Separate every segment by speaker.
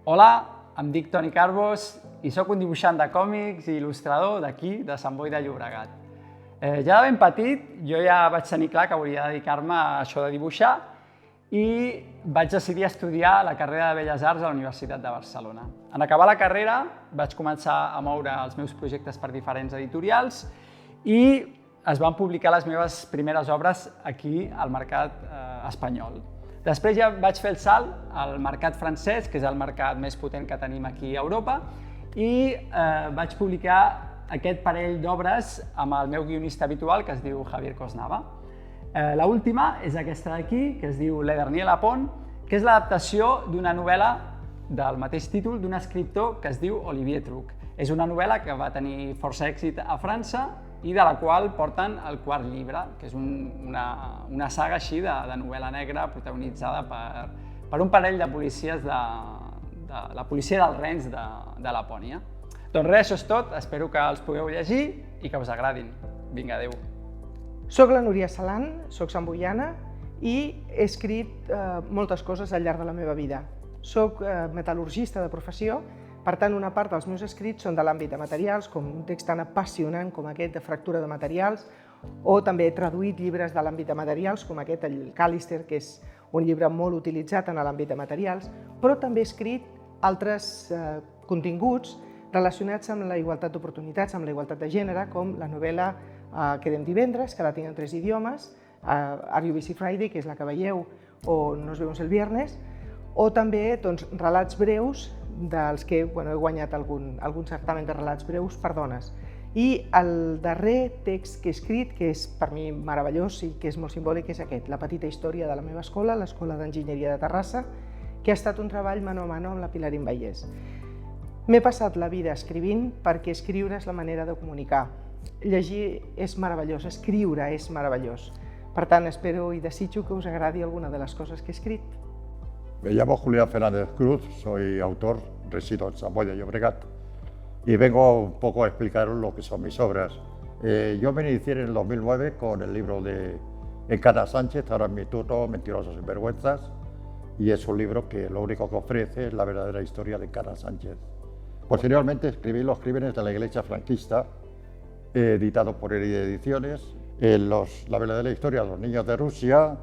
Speaker 1: Hola, em dic Toni Carbos i sóc un dibuixant de còmics i il·lustrador d'aquí, de Sant Boi de Llobregat. Ja de ben petit jo ja vaig tenir clar que volia dedicar-me a això de dibuixar i vaig decidir estudiar la carrera de Belles Arts a la Universitat de Barcelona. En acabar la carrera vaig començar a moure els meus projectes per diferents editorials i es van publicar les meves primeres obres aquí al mercat espanyol. Després ja vaig fer el salt al mercat francès, que és el mercat més potent que tenim aquí a Europa, i vaig publicar aquest parell d'obres amb el meu guionista habitual, que es diu Javier Cosnava. L'última és aquesta d'aquí, que es diu Le Dernier Lapon, que és l'adaptació d'una novel·la del mateix títol d'un escriptor que es diu Olivier Truc. És una novel·la que va tenir força èxit a França i de la qual porten el quart llibre, que és una saga així de novel·la negra protagonitzada per un parell de policies de la policia dels Rens de Lapònia. Doncs res, això és tot, espero que els pugueu llegir i que us agradin. Vinga, adéu.
Speaker 2: Soc la Núria Salan, soc santboiana i he escrit moltes coses al llarg de la meva vida. Soc metal·lurgista de professió, per tant, una part dels meus escrits són de l'àmbit de materials, com un text tan apassionant com aquest de fractura de materials, o també he traduït llibres de l'àmbit de materials, com aquest, el Callister, que és un llibre molt utilitzat en l'àmbit de materials, però també he escrit altres continguts relacionats amb la igualtat d'oportunitats, amb la igualtat de gènere, com la novel·la Quedem divendres, que la tinc en 3 idiomes, Are You Busy Friday, que és la que veieu, o Nos vemos el viernes, o també relats breus dels que he guanyat algun certamen de relats breus per dones. I el darrer text que he escrit, que és per mi meravellós i que és molt simbòlic, és aquest, La petita història de la meva escola, l'Escola d'Enginyeria de Terrassa, que ha estat un treball mano a mano amb la Pilarín Vallès. M'he passat la vida escrivint perquè escriure és la manera de comunicar. Llegir és meravellós, escriure és meravellós. Per tant, espero i desitjo que us agradi alguna de les coses que he escrit.
Speaker 3: Me llamo Julián Fernández Cruz, soy autor, resido en Sant Boi de Llobregat y vengo un poco a explicaros lo que son mis obras. Yo me inicié en el 2009 con el libro de Encarna Sánchez, ahora es mi turno, Mentirosos y Vergüenzas, y es un libro que lo único que ofrece es la verdadera historia de Encarna Sánchez. Posteriormente escribí Los crímenes de la Iglesia franquista, editado por Herida Ediciones, la verdadera historia de los niños de Rusia.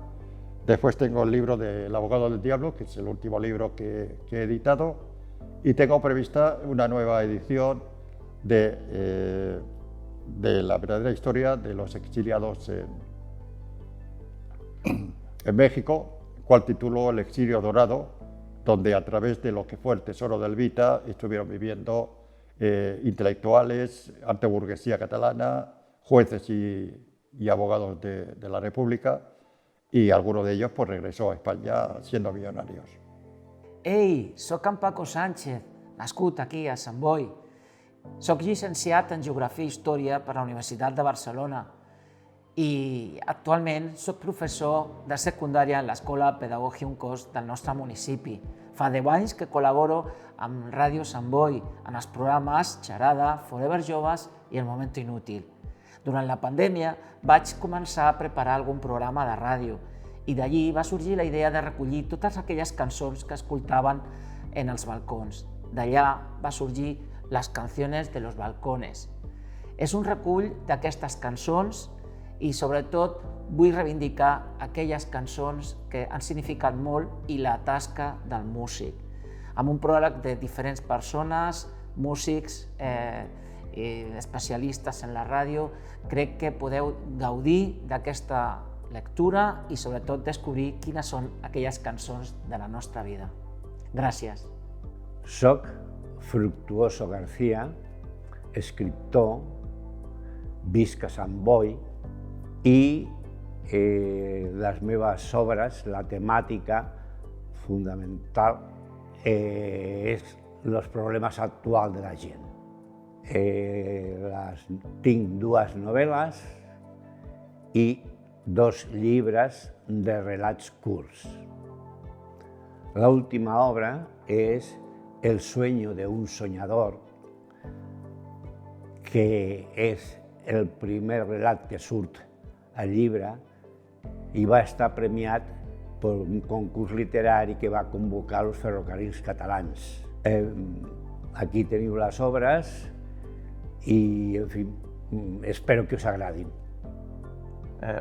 Speaker 3: Después tengo el libro del Abogado del Diablo, que es el último libro que he editado, y tengo prevista una nueva edición de la verdadera historia de los exiliados en México, cual titulo El exilio dorado, donde a través de lo que fue el tesoro del Vita estuvieron viviendo intelectuales, anteburguesía catalana, jueces y abogados de la República, y alguno de ellos regresó a España siendo millonarios.
Speaker 4: Ei, soc en Paco Sánchez, nascut aquí a Sant Boi. Soc llicenciat en Geografia i Història per la Universitat de Barcelona i actualment soc professor de secundària en l'Escola Pedagogium Cos del nostre municipi. Fa 10 anys que col·laboro amb Ràdio Sant Boi en els programes Xarada, Forever Joves i El Momento Inútil. Durant la pandèmia vaig començar a preparar algun programa de ràdio i d'allí va sorgir la idea de recollir totes aquelles cançons que escoltaven en els balcons. D'allà va sorgir Les canciones de los balcones. És un recull d'aquestes cançons i sobretot vull reivindicar aquelles cançons que han significat molt i la tasca del músic. Amb un pròleg de diferents persones, músics, especialistes en la ràdio, crec que podeu gaudir d'aquesta lectura i sobretot descobrir quines són aquelles cançons de la nostra vida. Gràcies.
Speaker 5: Soc Fructuoso García, escriptor, visc a Sant Boi i les meves obres, la temàtica fundamental és els problemes actuals de la gent. Tinc 2 novel·les i 2 llibres de relats curts. L'última obra és El sueño de un soñador, que és el primer relat que surt al llibre i va estar premiat per un concurs literari que va convocar els ferrocarrils catalans. Aquí teniu les obres i, en fi, espero que us agradin.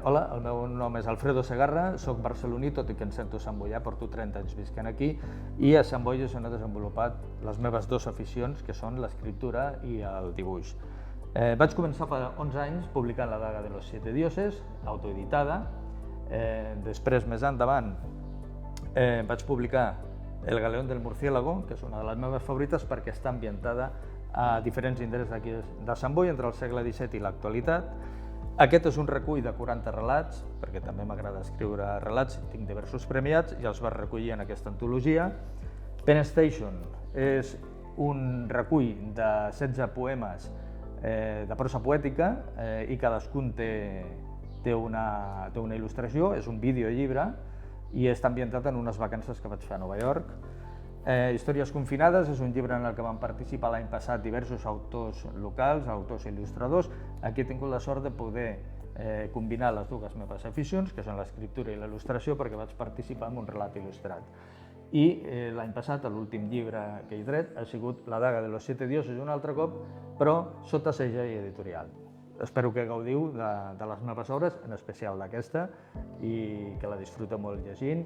Speaker 6: Hola, el meu nom és Alfredo Segarra, soc barceloní, tot i que em sento samboià, porto 30 anys visquent aquí, i a Sant Boi és on he desenvolupat les meves dues aficions, que són l'escriptura i el dibuix. Vaig començar fa 11 anys publicant La daga de los 7 dioses, autoeditada. Després, més endavant, vaig publicar El galeón del murciélago, que és una de les meves favorites perquè està ambientada a diferents indrets d'aquí de Sant Boi entre el segle XVII i l'actualitat. Aquest és un recull de 40 relats, perquè també m'agrada escriure relats, tinc diversos premiats i els vaig recollir en aquesta antologia. Pen Station és un recull de 16 poemes de prosa poètica i cadascun té una il·lustració, és un videollibre i està ambientat en unes vacances que vaig fer a Nova York. Històries confinades és un llibre en el que van participar l'any passat diversos autors locals, autors i il·lustradors. Aquí he tingut la sort de poder combinar les dues meves aficions, que són l'escriptura i la il·lustració, perquè vaig participar en un relat il·lustrat. I l'any passat, l'últim llibre que he tret ha sigut La daga de los 7 dioses un altre cop, però sota segell editorial. Espero que gaudiu de les meves obres, en especial d'aquesta, i que la disfruteu molt llegint.